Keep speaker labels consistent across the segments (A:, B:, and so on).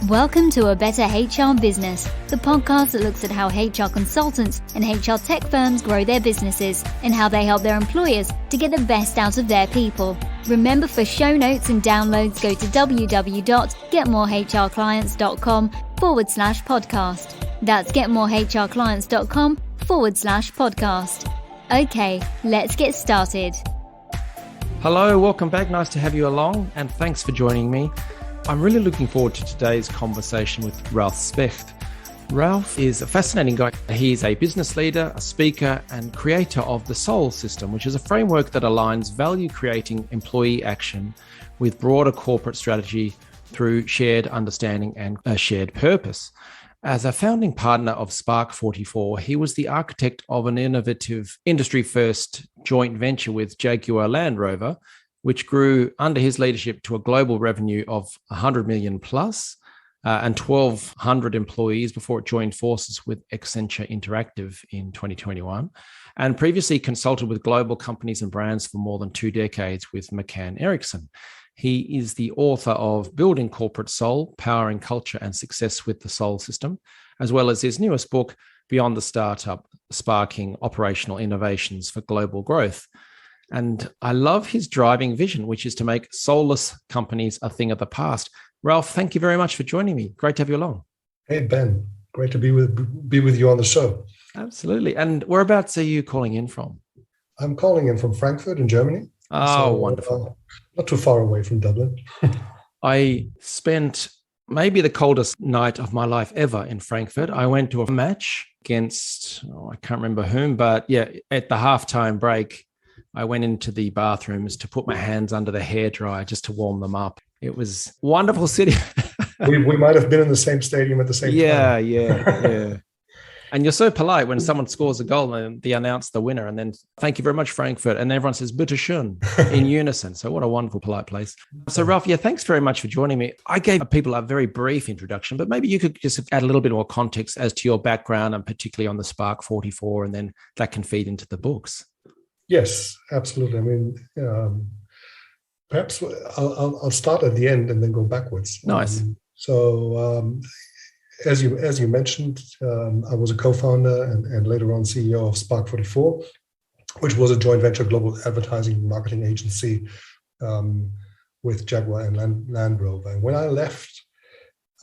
A: Welcome to A Better HR Business, the podcast that looks at how HR consultants and HR tech firms grow their businesses and how they help their employers to get the best out of their people. Remember, for show notes and downloads, go to www.getmorehrclients.com/podcast. That's getmorehrclients.com/podcast. Okay, let's get started.
B: Hello, welcome back. Nice to have you along, and thanks for joining me. I'm really looking forward to today's conversation with Ralf Specht. Ralf is a fascinating guy. He's a business leader, a speaker, and creator of the Soul system, which is a framework that aligns value-creating employee action with broader corporate strategy through shared understanding and a shared purpose. As a founding partner of Spark 44, he was the architect of an innovative industry-first joint venture with Jaguar Land Rover, which grew under his leadership to a global revenue of 100 million plus and 1,200 employees before it joined forces with Accenture Interactive in 2021, and previously consulted with global companies and brands for more than 2 decades with McCann Erickson. He is the author of Building Corporate Soul, Powering Culture and Success with the Soul System, as well as his newest book, Beyond the Startup, Sparking Operational Innovations for Global Growth. And I love his driving vision, which is to make soulless companies a thing of the past. Ralf, thank you very much for joining me. Great to have you along.
C: Hey, Ben. Great to be with you on the show.
B: Absolutely. And whereabouts are you calling in from?
C: I'm calling in from Frankfurt in Germany.
B: Oh, wonderful.
C: Not too far away from Dublin.
B: I spent maybe the coldest night of my life ever in Frankfurt. I went to a match against, I can't remember whom, but yeah, at the halftime break, I went into the bathrooms to put my hands under the hairdryer just to warm them up. It was a wonderful city.
C: we might have been in the same stadium at the same time.
B: Yeah. And you're so polite when someone scores a goal and they announce the winner, and then thank you very much, Frankfurt. And everyone says, bitte schön, in unison. So what a wonderful, polite place. So Ralf, thanks very much for joining me. I gave people a very brief introduction, but maybe you could just add a little bit more context as to your background and particularly on the Spark 44, and then that can feed into the books.
C: Yes, absolutely. I mean, perhaps I'll start at the end and then go backwards.
B: Nice.
C: As you mentioned, I was a co-founder and later on CEO of Spark 44, which was a joint venture global advertising and marketing agency with Jaguar and Land Rover. And when I left,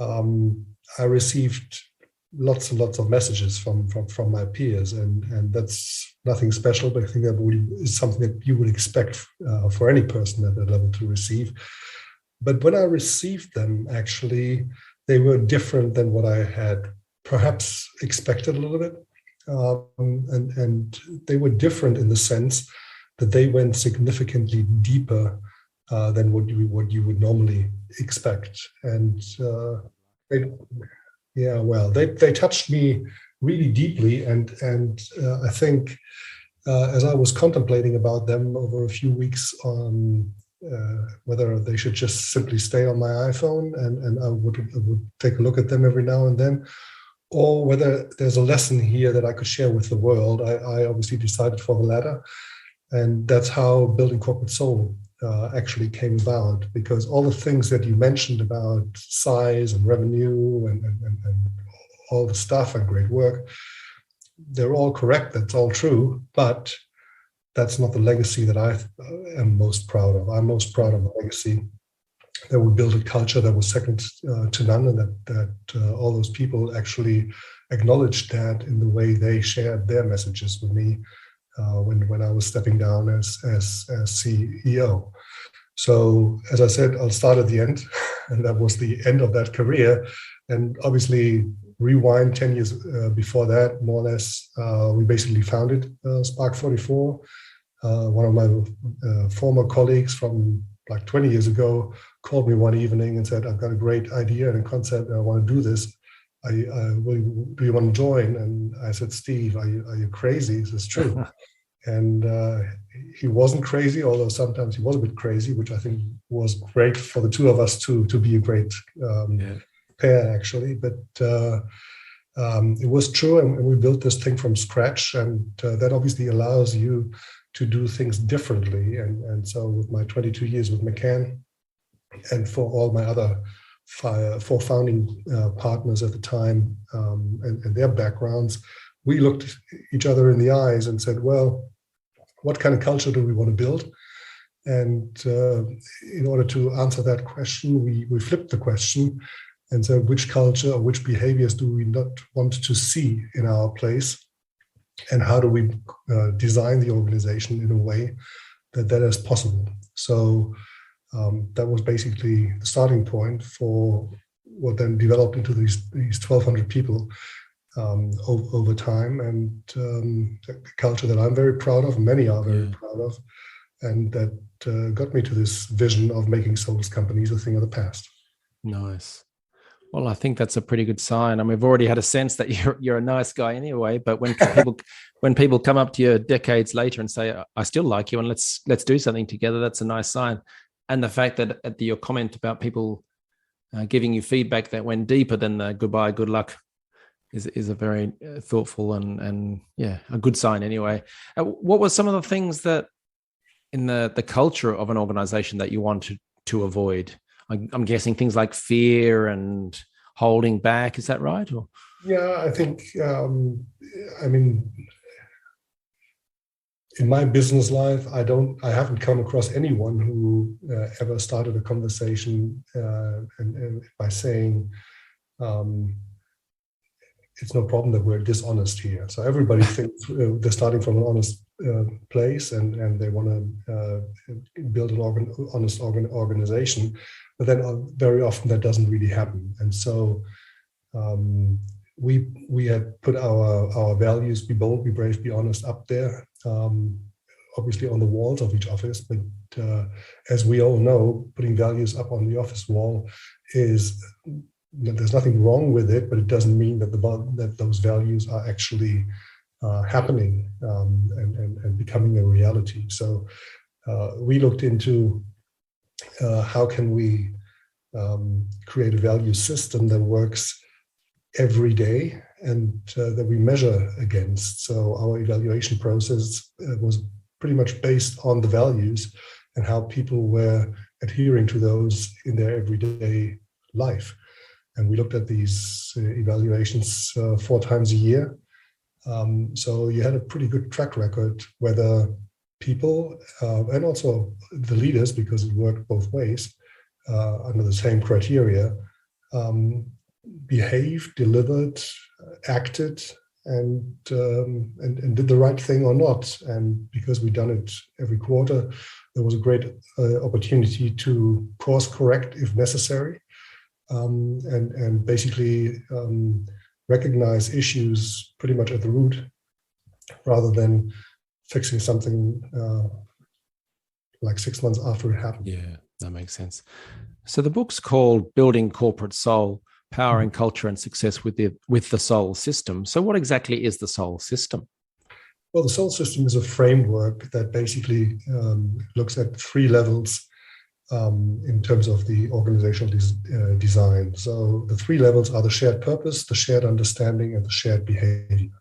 C: I received lots and lots of messages from my peers, and that's nothing special, but I think that is something that you would expect for any person at that level to receive. But when I received them, actually, they were different than what I had perhaps expected a little bit. And they were different in the sense that they went significantly deeper than what you would normally expect. And they touched me really deeply. And I think as I was contemplating about them over a few weeks on whether they should just simply stay on my iPhone and I would take a look at them every now and then, or whether there's a lesson here that I could share with the world, I obviously decided for the latter. And that's how Building Corporate Soul actually came about, because all the things that you mentioned about size and revenue and all the stuff and great work, they're all correct. That's all true. But that's not the legacy that I am most proud of. I'm most proud of the legacy that we built a culture that was second to none, and that all those people actually acknowledged that in the way they shared their messages with me when I was stepping down as CEO. So as I said, I'll start at the end, and that was the end of that career. And obviously, rewind 10 years before that, more or less, we basically founded Spark 44. One of my former colleagues from like 20 years ago called me one evening and said, I've got a great idea and a concept, and I want to do this. Do you want to join? And I said, Steve, are you crazy? Is this true? And he wasn't crazy, although sometimes he was a bit crazy, which I think was great for the two of us to be a great pair, actually. But it was true, and we built this thing from scratch, and that obviously allows you to do things differently. And so with my 22 years with McCann, and for all my other four founding partners at the time, and their backgrounds, we looked each other in the eyes and said, well, what kind of culture do we want to build? And in order to answer that question, we flipped the question and said, which culture or which behaviors do we not want to see in our place? And how do we design the organization in a way that is possible? So that was basically the starting point for what then developed into these 1,200 people over time, and a culture that I'm very proud of, many are very proud of, and that got me to this vision of making soulless companies a thing of the past.
B: Nice. Well, I think that's a pretty good sign. I mean, we've already had a sense that you're a nice guy anyway. But when people come up to you decades later and say, "I still like you, and let's do something together," that's a nice sign. And the fact that your comment about people giving you feedback that went deeper than the goodbye, good luck, is a very thoughtful and a good sign anyway. What were some of the things that in the culture of an organization that you wanted to avoid? I'm guessing things like fear and holding back. Is that right? Or?
C: Yeah, I think, I mean, in my business life, I haven't come across anyone who ever started a conversation and by saying, it's no problem that we're dishonest here. So everybody thinks they're starting from an honest place and they want to build an honest organization. But then very often that doesn't really happen. And so we had put our values, be bold, be brave, be honest, up there, obviously on the walls of each office. But as we all know, putting values up on the office wall there's nothing wrong with it, but it doesn't mean that those values are actually happening and becoming a reality. So we looked into how can we create a value system that works every day and that we measure against. So our evaluation process was pretty much based on the values and how people were adhering to those in their everyday life. And we looked at these evaluations 4 times a year. So you had a pretty good track record whether people and also the leaders, because it worked both ways under the same criteria, behaved, delivered, acted, and did the right thing or not. And because we'd done it every quarter, there was a great opportunity to course correct if necessary. And basically recognize issues pretty much at the root rather than fixing something like 6 months after it happened.
B: Yeah, that makes sense. So the book's called Building Corporate Soul, Powering Culture and Success with the Soul System. So what exactly is the Soul System?
C: Well, the Soul System is a framework that basically looks at 3 levels in terms of the organizational design. So the 3 levels are the shared purpose, the shared understanding, and the shared behavior.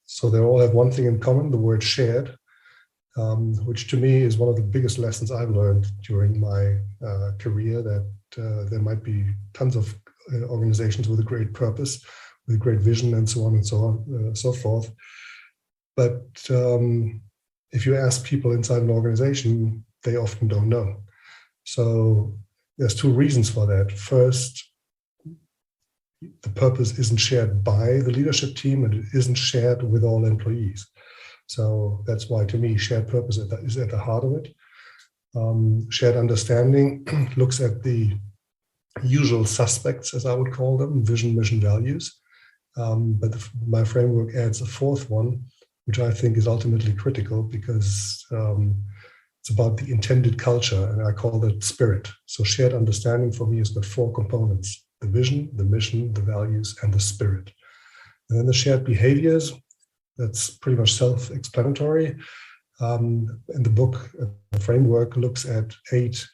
C: So they all have one thing in common, the word shared, which to me is one of the biggest lessons I've learned during my career, that there might be tons of organizations with a great purpose, with a great vision, and so on and so forth. But if you ask people inside an organization, they often don't know. So there's 2 reasons for that. First, the purpose isn't shared by the leadership team and it isn't shared with all employees. So that's why, to me, shared purpose is at the heart of it. Shared understanding looks at the usual suspects, as I would call them, vision, mission, values. But my framework adds a 4th one, which I think is ultimately critical because it's about the intended culture, and I call that spirit. So shared understanding for me has got 4 components: the vision, the mission, the values, and the spirit. And then the shared behaviors, that's pretty much self-explanatory. And the book, the framework, looks at 8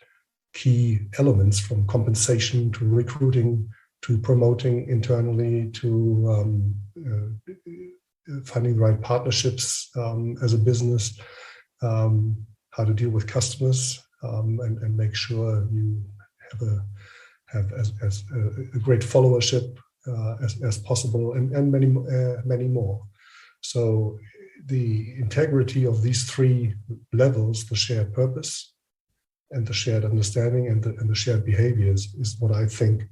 C: key elements, from compensation to recruiting to promoting internally to finding the right partnerships as a business, how to deal with customers, and make sure you have as a great followership as possible, and many more. So the integrity of these three levels, the shared purpose and the shared understanding and the shared behaviors, is what I think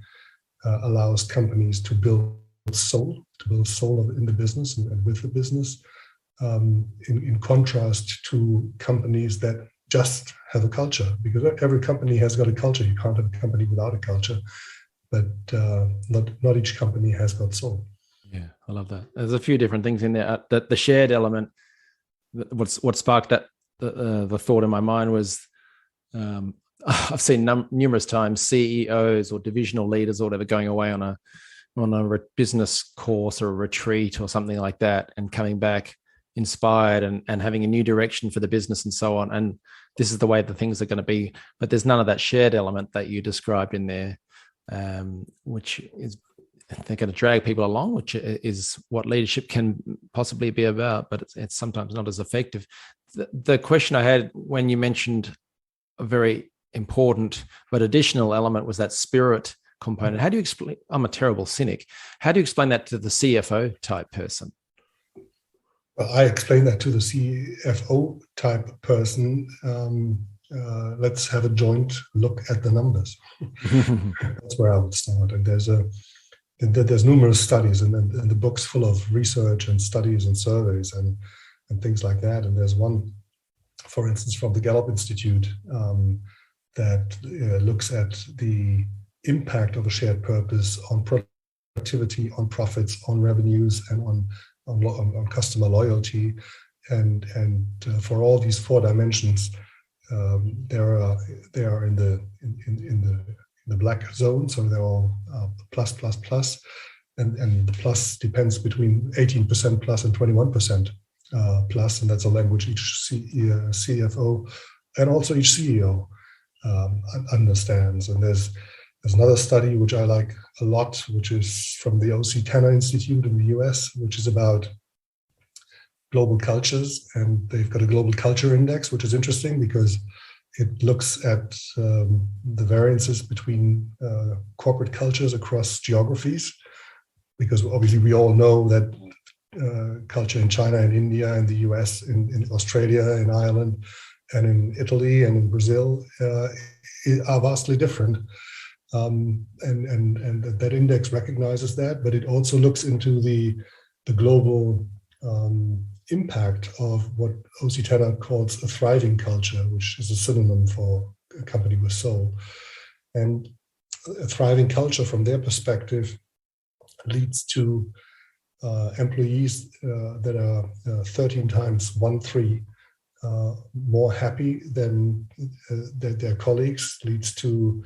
C: allows companies to build soul in the business and with the business, in contrast to companies that just have a culture, because every company has got a culture. You can't have a company without a culture, but not each company has got soul.
B: Yeah, I love that. There's a few different things in there. That the shared element, what sparked that the thought in my mind was, I've seen numerous times CEOs or divisional leaders or whatever going away on a business course or a retreat or something like that, and coming back inspired and having a new direction for the business and so on. And this is the way the things are going to be. But there's none of that shared element that you described in there, which is, they're going to drag people along, which is what leadership can possibly be about, but it's sometimes not as effective. The question I had when you mentioned a very important but additional element was that spirit component. How do you explain? I'm a terrible cynic. How do you explain that to the CFO type person?
C: Well, I explain that to the CFO type person. Let's have a joint look at the numbers. That's where I would start. And there's numerous studies, and the book's full of research and studies and surveys and things like that. And there's one, for instance, from the Gallup Institute that looks at the impact of a shared purpose on productivity, on profits, on revenues, and on customer loyalty. And for all these four dimensions, they are in the black zone, so they're all plus, and the plus depends between 18% plus and 21% plus, and that's a language each CFO and also each CEO understands. And there's another study which I like a lot, which is from the O.C. Tanner Institute in the US, which is about global cultures, and they've got a global culture index, which is interesting because it looks at the variances between corporate cultures across geographies, because obviously we all know that culture in China and India and the US, in Australia, in Ireland, and in Italy and in Brazil are vastly different. And that index recognizes that, but it also looks into the global impact of what O.C. Tanner calls a thriving culture, which is a synonym for a company with soul. And a thriving culture, from their perspective, leads to employees that are 13 times more happy than their colleagues, leads to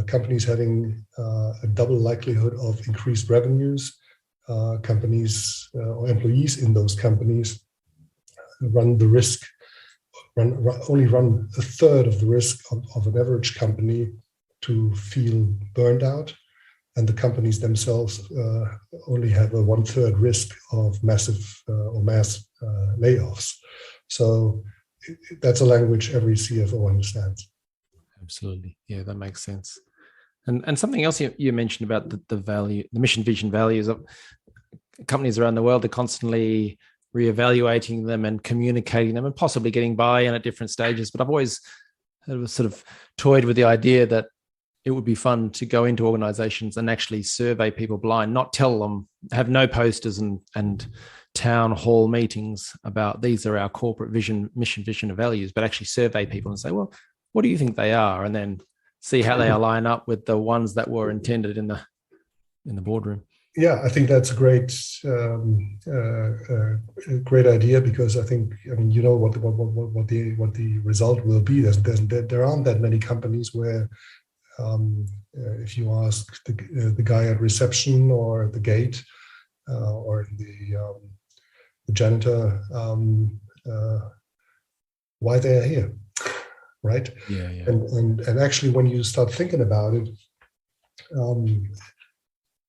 C: companies having a double likelihood of increased revenues. Companies or employees in those companies run a third of the risk of an average company to feel burned out, and the companies themselves only have a 1/3 risk of massive or mass layoffs. So that's a language every CFO understands.
B: Absolutely. Yeah, that makes sense. And something else you mentioned about the value, the mission, vision, values of companies around the world, are constantly reevaluating them and communicating them and possibly getting buy-in at different stages. But I've always sort of toyed with the idea that it would be fun to go into organizations and actually survey people blind, not tell them, have no posters and town hall meetings about these are our corporate vision, mission, vision, and values, but actually survey people and say, well, what do you think they are? And then see how they align up with the ones that were intended in the boardroom.
C: Yeah, I think that's a great idea, because I mean, you know what the result will be. There aren't that many companies where if you ask the guy at reception or the gate or the janitor why they are here. Right?
B: Yeah.
C: And actually, when you start thinking about it,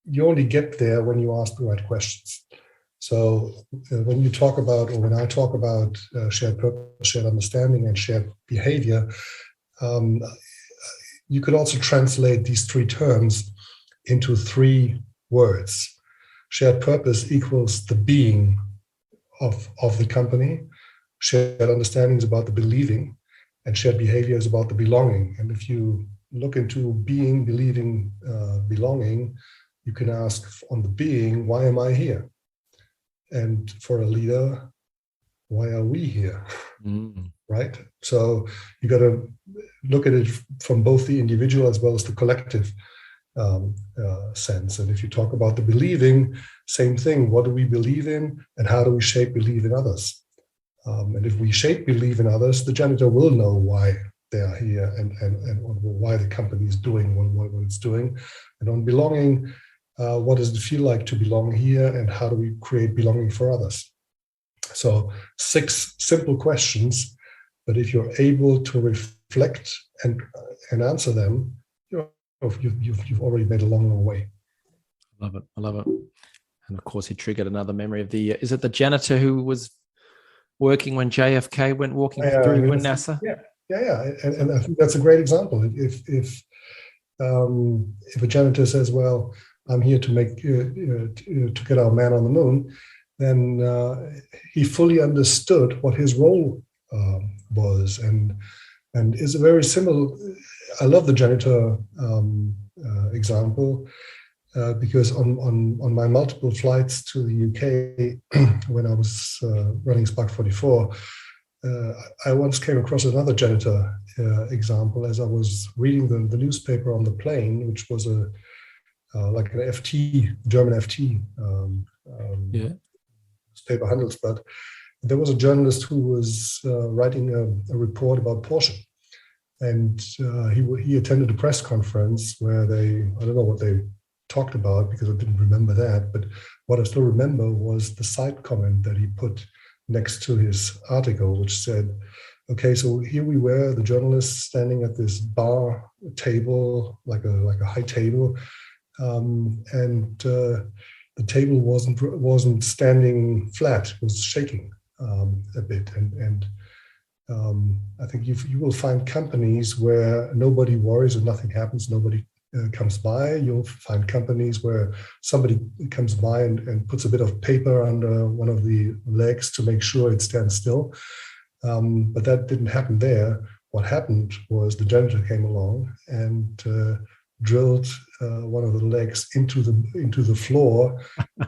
C: you only get there when you ask the right questions. So when you talk about, or when I talk about shared purpose, shared understanding, and shared behavior, you could also translate these three terms into three words. Shared purpose equals the being of the company. Shared understanding is about the believing, and shared behavior is about the belonging. And if you look into being, believing, belonging, you can ask on the being, why am I here? And for a leader, why are we here? Right? So you got to look at it from both the individual as well as the collective sense. And if you talk about the believing, same thing. What do we believe in, and how do we shape belief in others? And if we shape belief in others, the janitor will know why they are here and why the company is doing what it's doing. And on belonging, what does it feel like to belong here, and how do we create belonging for others? So 6 simple questions, but if you're able to reflect and answer them, you've already made a long way.
B: I love it. And of course, he triggered another memory of is it the janitor who was working when JFK went walking through when NASA?
C: Yeah. And I think that's a great example. If a janitor says, "Well, I'm here to make to get our man on the moon," then he fully understood what his role was, and is a very similar. I love the janitor example because on my multiple flights to the UK when I was running Spark 44, I once came across another janitor example as I was reading the newspaper on the plane, which was like an FT, German FT newspaper, Handelsblatt. There was a journalist who was writing a report about Porsche. And he attended a press conference where I don't know what they talked about because I didn't remember that, but what I still remember was the side comment that he put next to his article, which said, okay, so here we were, the journalists standing at this bar table, like a high table, and the table wasn't standing flat, it was shaking a bit. And I think you will find companies where nobody worries and nothing happens, nobody comes by. You'll find companies where somebody comes by and puts a bit of paper under one of the legs to make sure it stands still. But that didn't happen there. What happened was the janitor came along and drilled one of the legs into the floor,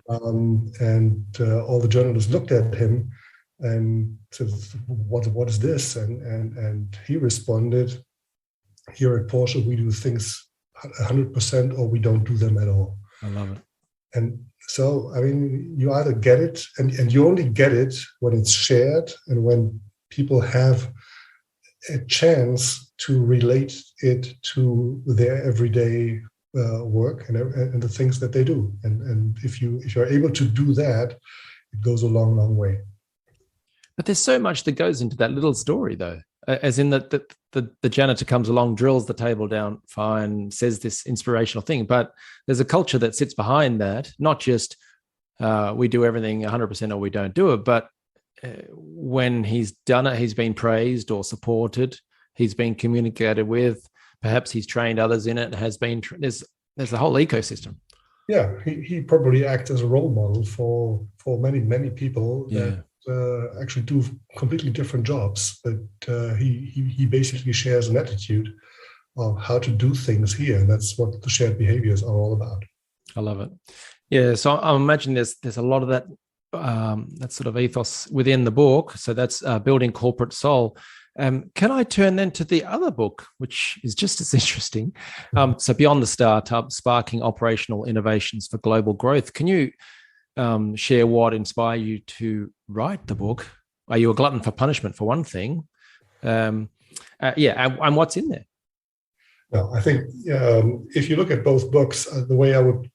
C: and all the journalists looked at him and said, "What is this?" And he responded, "Here at Porsche, we do things 100%, or we don't do them at all."
B: I love it.
C: And so, I mean, you either get it, and you only get it when it's shared and when people have a chance to relate it to their everyday work and the things that they do. And if you're able to do that, it goes a long, long way.
B: But there's so much that goes into that little story, though, as in that the janitor comes along, drills the table down, fine, says this inspirational thing. But there's a culture that sits behind that, not just we do everything 100% or we don't do it, but when he's done it, he's been praised or supported, he's been communicated with, perhaps he's trained others in it, has been, there's the whole ecosystem.
C: Yeah, he probably acts as a role model for many, many people that actually do completely different jobs, but he basically shares an attitude of how to do things here, and that's what the shared behaviors are all about.
B: I love it. Yeah, so I imagine there's a lot of that sort of ethos within the book. So that's Building Corporate Soul. Can I turn then to the other book, which is just as interesting? So Beyond the Startup, Sparking Operational Innovations for Global Growth. Can you share what inspired you to write the book? Are you a glutton for punishment, for one thing? And what's in there?
C: No, I think if you look at both books, the way I would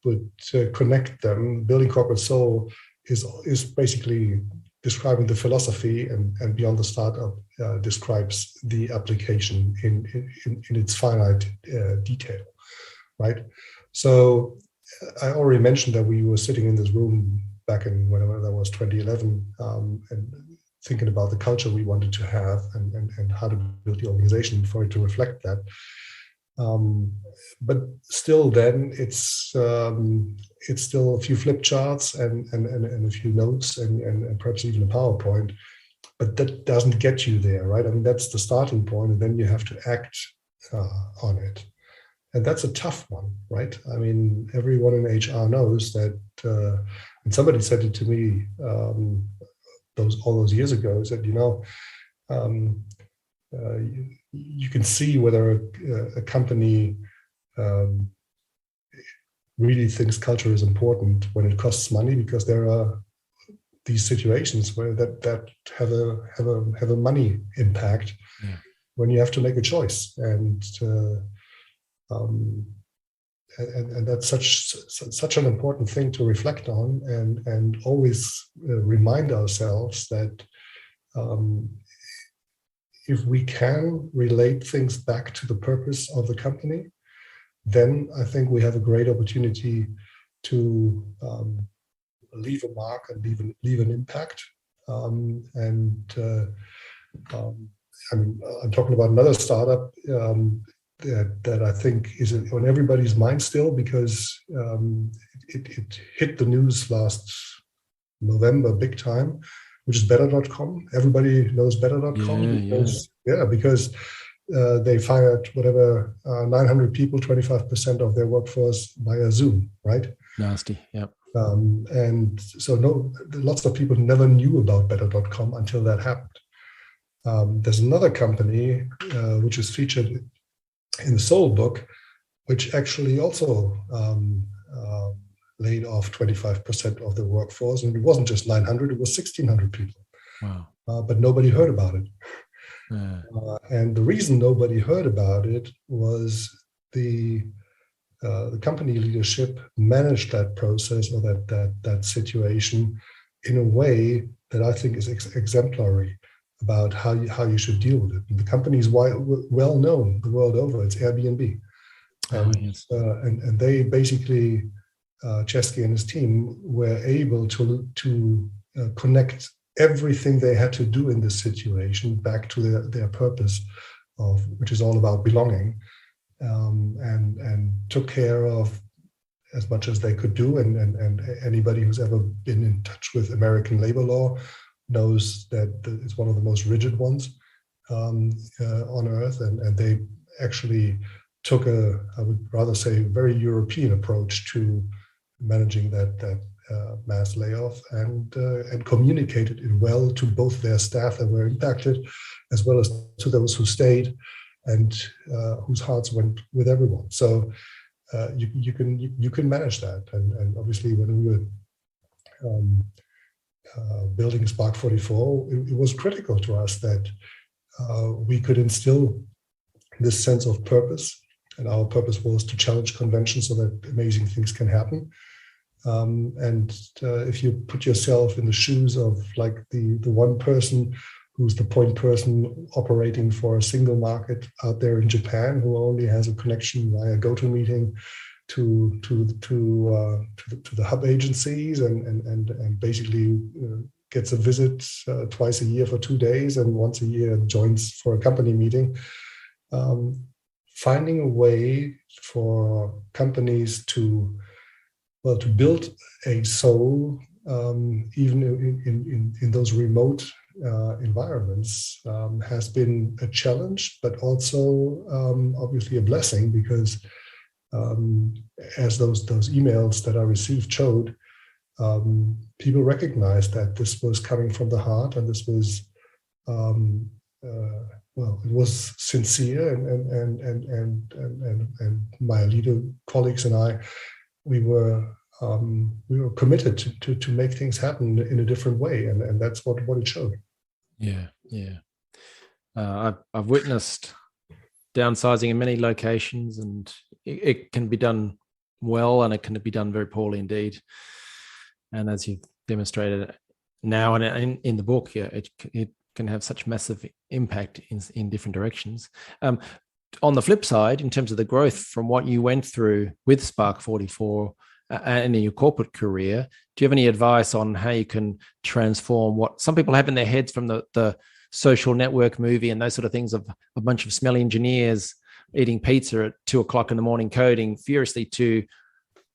C: connect them, Building Corporate Soul is basically describing the philosophy, and Beyond the Startup describes the application in its finite detail, right? So I already mentioned that we were sitting in this room back in whenever that was 2011, and thinking about the culture we wanted to have and how to build the organization for it to reflect that. But still, then it's still a few flip charts and a few notes and perhaps even a PowerPoint. But that doesn't get you there, right? I mean, that's the starting point, and then you have to act on it. And that's a tough one, right? I mean, everyone in HR knows that, and somebody said it to me all those years ago, said, you can see whether a company really thinks culture is important when it costs money, because there are these situations where that have a money impact when you have to make a choice, and that's such an important thing to reflect on, and always remind ourselves that if we can relate things back to the purpose of the company, then I think we have a great opportunity to leave a mark and leave an impact. I mean, I'm talking about another startup that I think is on everybody's mind still, because it hit the news last November big time, which is better.com. Everybody knows better.com because they fired 900 people, 25% of their workforce via Zoom, right?
B: Nasty, yeah.
C: And so lots of people never knew about better.com until that happened. There's another company which is featured in the Soul book, which actually also laid off 25% of the workforce. And it wasn't just 900, it was 1,600 people.
B: Wow.
C: But nobody heard about it.
B: Yeah.
C: And the reason nobody heard about it was the company leadership managed that process or that situation in a way that I think is exemplary about how you should deal with it. And the company is well known the world over. It's Airbnb, and they basically Chesky and his team were able to connect everything they had to do in this situation back to their purpose, which is all about belonging, and took care of as much as they could do. And anybody who's ever been in touch with American labor law knows that it's one of the most rigid ones on earth, and they actually took I would rather say, very European approach to managing that mass layoff, and communicated it well to both their staff that were impacted, as well as to those who stayed and whose hearts went with everyone. So you can manage that, and obviously when we were building Spark 44, it was critical to us that we could instill this sense of purpose, and our purpose was to challenge convention so that amazing things can happen. And if you put yourself in the shoes of like the one person who's the point person operating for a single market out there in Japan, who only has a connection via GoToMeeting to the hub agencies, and basically gets a visit twice a year for 2 days, and once a year joins for a company meeting. Finding a way for companies to build a soul, even in those remote environments, has been a challenge, but also obviously a blessing, because as those emails that I received showed, people recognized that this was coming from the heart, and this was it was sincere, and my leader colleagues and I, we were committed to make things happen in a different way, and that's what it showed.
B: Yeah. I've witnessed downsizing in many locations, and it can be done well, and it can be done very poorly indeed. And as you've demonstrated now and in the book, it can have such massive impact in different directions. On the flip side, in terms of the growth from what you went through with Spark 44 and in your corporate career, do you have any advice on how you can transform what some people have in their heads from the social network movie and those sort of things, of a bunch of smelly engineers eating pizza at 2:00 in the morning, coding furiously, to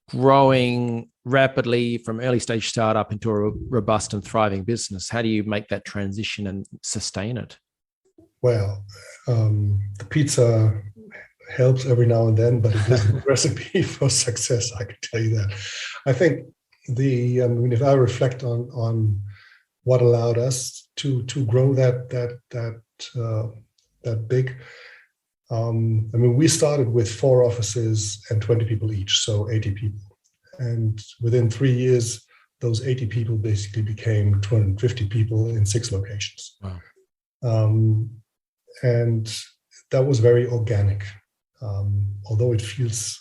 B: growing rapidly from early stage startup into a robust and thriving business? How do you make that transition and sustain it?
C: Well, the pizza helps every now and then, but it isn't a recipe for success, I can tell you that. I think if I reflect on what allowed us to grow that big, we started with 4 offices and 20 people each, so 80 people. And within 3 years, those 80 people basically became 250 people in 6 locations.
B: Wow.
C: And that was very organic. Although it feels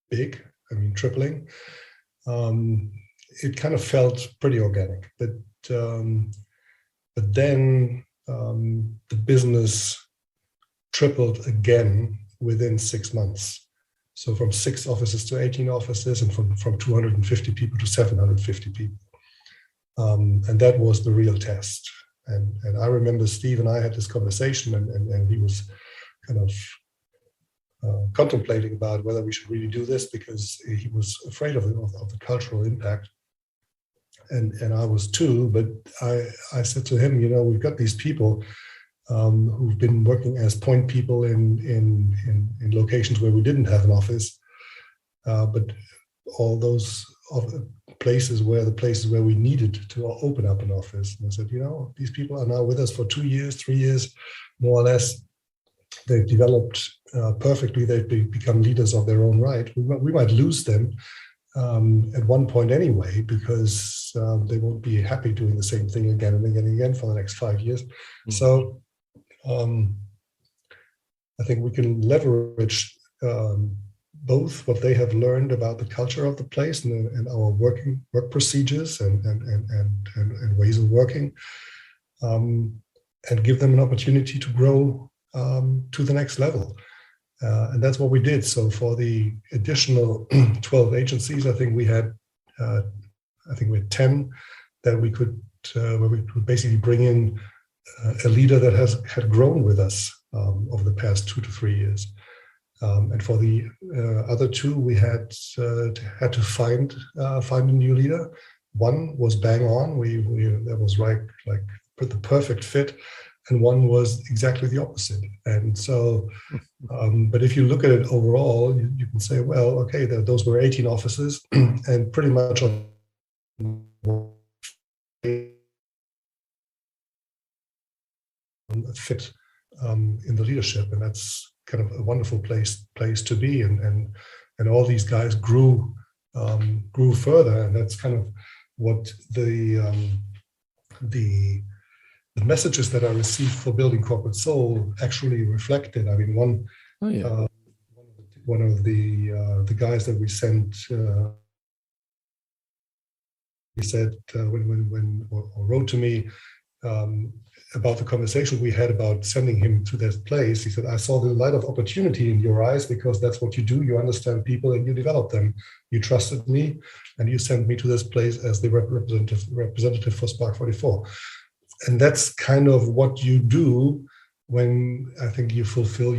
C: big, tripling, it kind of felt pretty organic. But then the business tripled again within 6 months. So from 6 offices to 18 offices, and from 250 people to 750 people. And that was the real test. And I remember Steve and I had this conversation, and he was kind of contemplating about whether we should really do this, because he was afraid of the cultural impact. And I was too, but I said to him, we've got these people who've been working as point people in locations where we didn't have an office, but all those places where we needed to open up an office. And I said, these people are now with us for 2 years, 3 years, more or less. They've developed perfectly. They've become leaders of their own right. We might lose them at one point anyway, because they won't be happy doing the same thing again and again and again for the next 5 years. Mm-hmm. So I think we can leverage both what they have learned about the culture of the place and our work procedures and ways of working, and give them an opportunity to grow to the next level. And that's what we did. So for the additional 12 agencies, I think we had 10 that we could where we could basically bring in a leader that had grown with us over the past 2 to 3 years. And for the other 2, we had to find a new leader. One was bang on. That was like the perfect fit, and one was exactly the opposite. And so, but if you look at it overall, you can say, well, okay, those were 18 offices, and pretty much on fit in the leadership, and that's kind of a wonderful place to be. And all these guys grew further, and that's kind of what the messages that I received for building corporate soul actually reflected. I mean, one of the guys that we sent, he said or wrote to me about the conversation we had about sending him to this place. He said, I saw the light of opportunity in your eyes, because that's what you do. You understand people and you develop them. You trusted me and you sent me to this place as the representative for Spark 44. And that's kind of what you do when I think you fulfill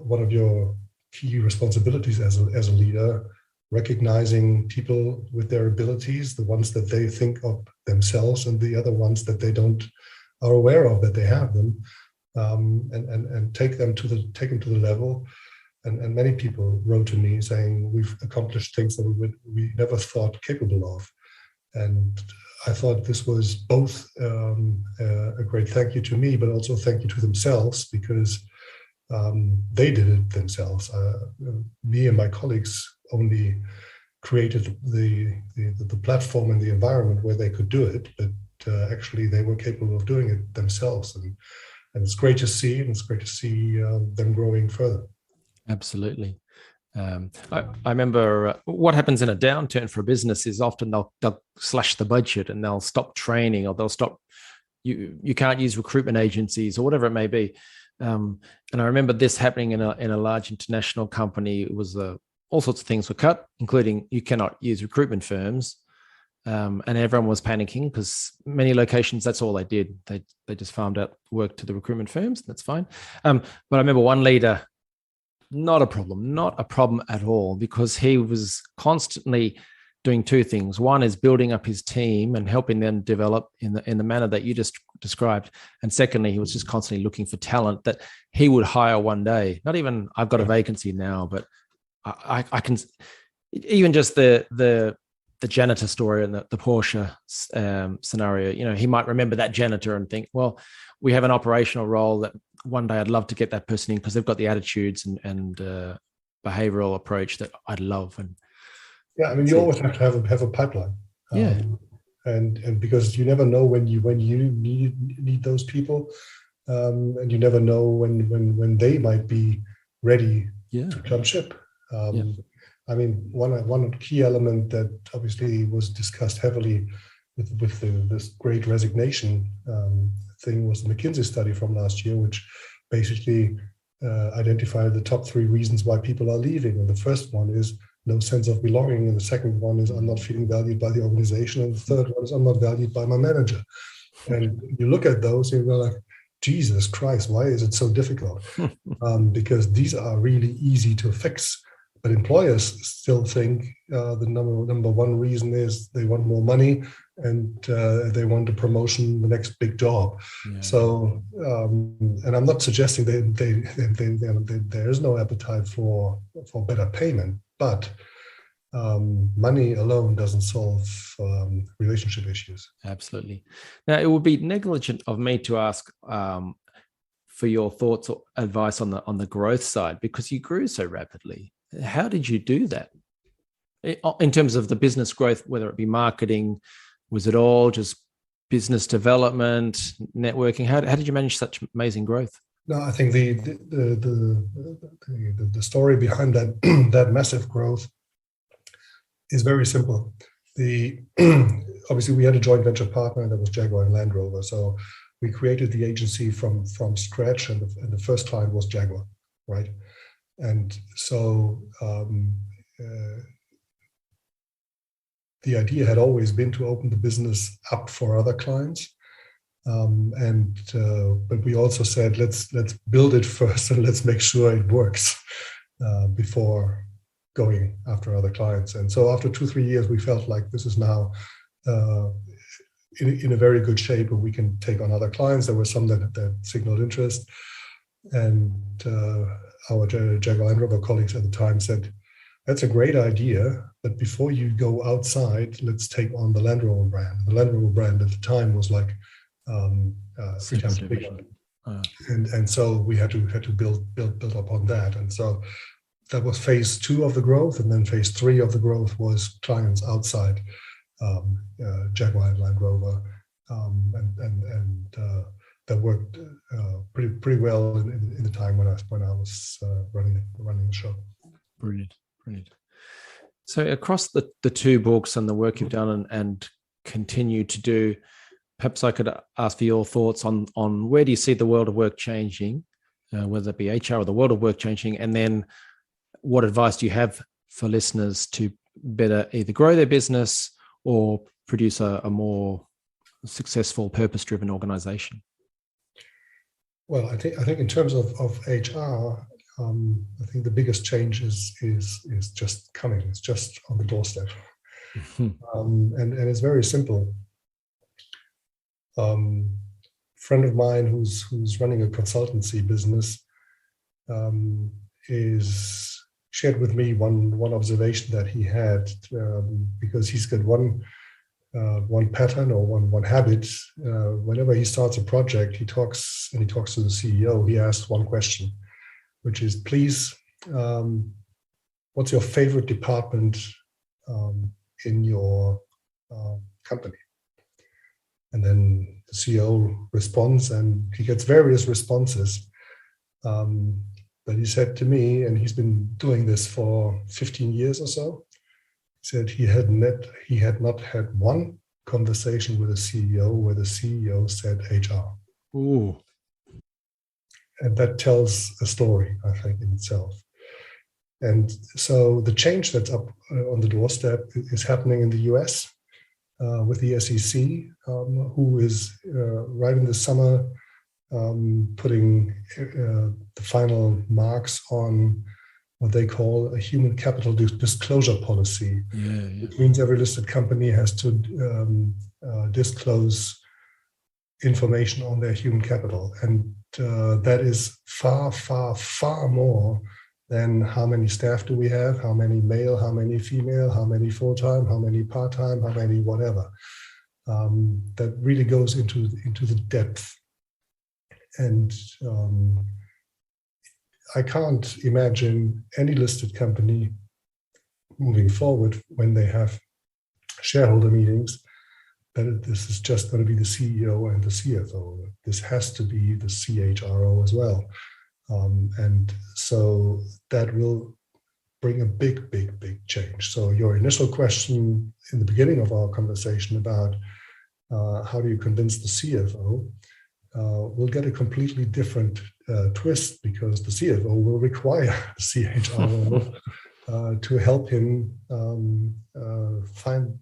C: one of your key responsibilities as a leader, recognizing people with their abilities, the ones that they think of themselves and the other ones that they are aware of that they have them, and take them to the level. And many people wrote to me saying, we've accomplished things that we never thought capable of. And I thought this was both a great thank you to me, but also thank you to themselves, because they did it themselves. Me and my colleagues only created the platform and the environment where they could do it, but actually they were capable of doing it themselves. And it's great to see, and it's great to see them growing further.
B: Absolutely. I remember what happens in a downturn for a business is often they'll slash the budget, and they'll stop training, or they'll stop. You can't use recruitment agencies or whatever it may be. And I remember this happening in a large international company. It was all sorts of things were cut, including you cannot use recruitment firms. And everyone was panicking, because many locations, that's all they did. They just farmed out work to the recruitment firms. That's fine. But I remember one leader Not a problem, not a problem at all, because he was constantly doing two things. One is building up his team and helping them develop in the manner that you just described. And secondly, he was just constantly looking for talent that he would hire one day. Not even I've got a vacancy now, but I can even just the janitor story and the Porsche scenario. He might remember that janitor and think, well, we have an operational role that one day I'd love to get that person in because they've got the attitudes and behavioral approach that I'd love. And
C: yeah, I mean, you always have to have a pipeline. And because you never know when you need those people, and you never know when they might be ready to jump ship. I mean, one key element that obviously was discussed heavily with this great resignation thing was the McKinsey study from last year, which basically identified the top 3 reasons why people are leaving. And the first one is no sense of belonging. And the second one is I'm not feeling valued by the organization. And the third one is I'm not valued by my manager. And you look at those and you're like, Jesus Christ, why is it so difficult? Because these are really easy to fix. But employers still think the number one reason is they want more money and they want a promotion, the next big job. Yeah. So, and I'm not suggesting there is no appetite for better payment, but money alone doesn't solve relationship issues.
B: Absolutely. Now, it would be negligent of me to ask for your thoughts or advice on the growth side, because you grew so rapidly. How did you do that in terms of the business growth, whether it be marketing? Was it all just business development, networking? How did you manage such amazing growth?
C: No, I think the story behind that that massive growth is very simple. Obviously we had a joint venture partner, and that was Jaguar Land Rover. So we created the agency from scratch, and the first client was Jaguar, right? And so the idea had always been to open the business up for other clients. But we also said, let's build it first and let's make sure it works before going after other clients. And so after 2-3 years, we felt like this is now in a very good shape where we can take on other clients. There were some that signaled interest. And our Jaguar Land Rover colleagues at the time said, that's a great idea, but before you go outside, let's take on the Land Rover brand. The Land Rover brand at the time was like 3 times bigger. And so we had to build upon that. And so that was phase 2 of the growth. And then phase 3 of the growth was clients outside Jaguar and Land Rover. That worked pretty well in the time when I was running the show.
B: Brilliant. So across the 2 books and the work you've done and continue to do, perhaps I could ask for your thoughts on where do you see the world of work changing, whether it be HR or the world of work changing, and then what advice do you have for listeners to better either grow their business or produce a more successful, purpose-driven organization?
C: Well, I think in terms of HR, I think the biggest change is just coming. It's just on the doorstep, and it's very simple. Friend of mine who's running a consultancy business is shared with me one observation that he had, because he's got one pattern or one habit. Whenever he starts a project, he talks to the CEO. He asks one question, which is, please, what's your favorite department in your company? And then the CEO responds, and he gets various responses. But he said to me, and he's been doing this for 15 years or so, he said he had not had one conversation with a CEO where the CEO said HR.
B: Ooh.
C: And that tells a story, I think, in itself. And so the change that's up on the doorstep is happening in the US with the SEC, who is right in the summer putting the final marks on what they call a human capital disclosure policy, which means every listed company has to disclose information on their human capital. And that is far, far, far more than how many staff do we have, how many male, how many female, how many full-time, how many part-time, how many whatever. That really goes into the depth. And I can't imagine any listed company moving forward when they have shareholder meetings that this is just going to be the CEO and the CFO. This has to be the CHRO as well. And so that will bring a big, big, big change. So your initial question in the beginning of our conversation about how do you convince the CFO will get a completely different twist, because the CFO will require the CHRO to help him find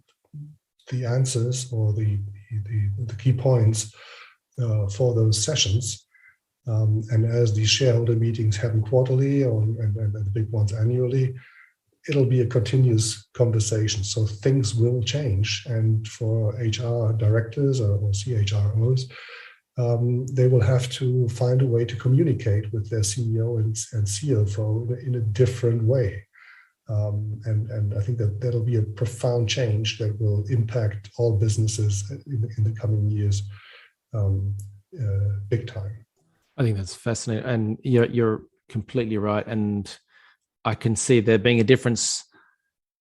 C: the answers or the key points for those sessions. And as these shareholder meetings happen quarterly and the big ones annually, it'll be a continuous conversation. So things will change. And for HR directors or CHROs, they will have to find a way to communicate with their CEO and CFO in a different way. And I think that'll be a profound change that will impact all businesses in the coming years, big time.
B: I think that's fascinating. And you're completely right. And I can see there being a difference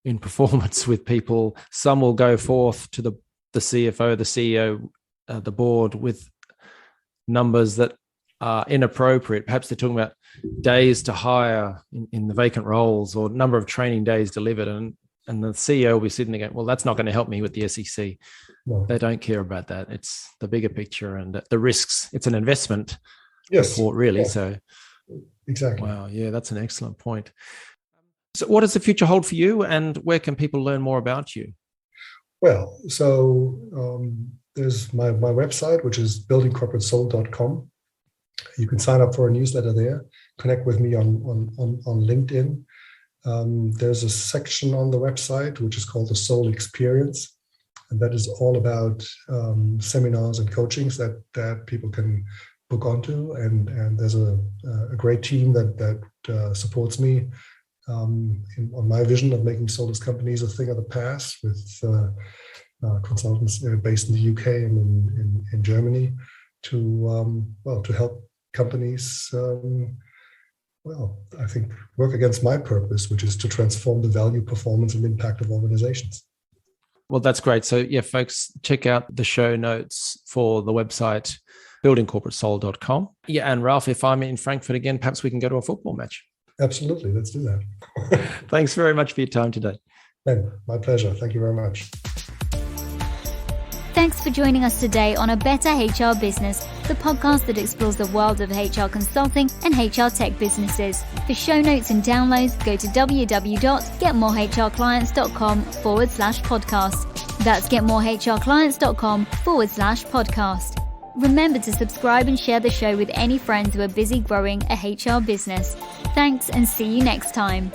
B: in performance with people. Some will go forth to the CFO, the CEO, the board with numbers that are inappropriate. Perhaps they're talking about days to hire in the vacant roles or number of training days delivered. And the CEO will be sitting there going, well, that's not going to help me with the SEC. No. They don't care about that. It's the bigger picture and the risks. It's an investment report, really. Yeah. So
C: exactly.
B: Wow. Yeah, that's an excellent point. So what does the future hold for you, and where can people learn more about you?
C: Well, so there's my website, which is buildingcorporatesoul.com. You can sign up for a newsletter there, connect with me on LinkedIn. There's a section on the website which is called the Soul Experience, and that is all about seminars and coachings that people can book onto. And there's a great team that supports me on my vision of making soulless companies a thing of the past, with consultants based in the UK and in Germany to help companies, I think, work against my purpose, which is to transform the value, performance, and impact of organizations.
B: Well, that's great. So yeah, folks, check out the show notes for the website, buildingcorporatesoul.com. Yeah, and Ralf, if I'm in Frankfurt again, perhaps we can go to a football match.
C: Absolutely. Let's do that.
B: Thanks very much for your time today.
C: Ben, my pleasure. Thank you very much.
A: Thanks for joining us today on A Better HR Business, the podcast that explores the world of HR consulting and HR tech businesses. For show notes and downloads, go to www.getmorehrclients.com/podcast. That's getmorehrclients.com/podcast. Remember to subscribe and share the show with any friends who are busy growing a HR business. Thanks, and see you next time.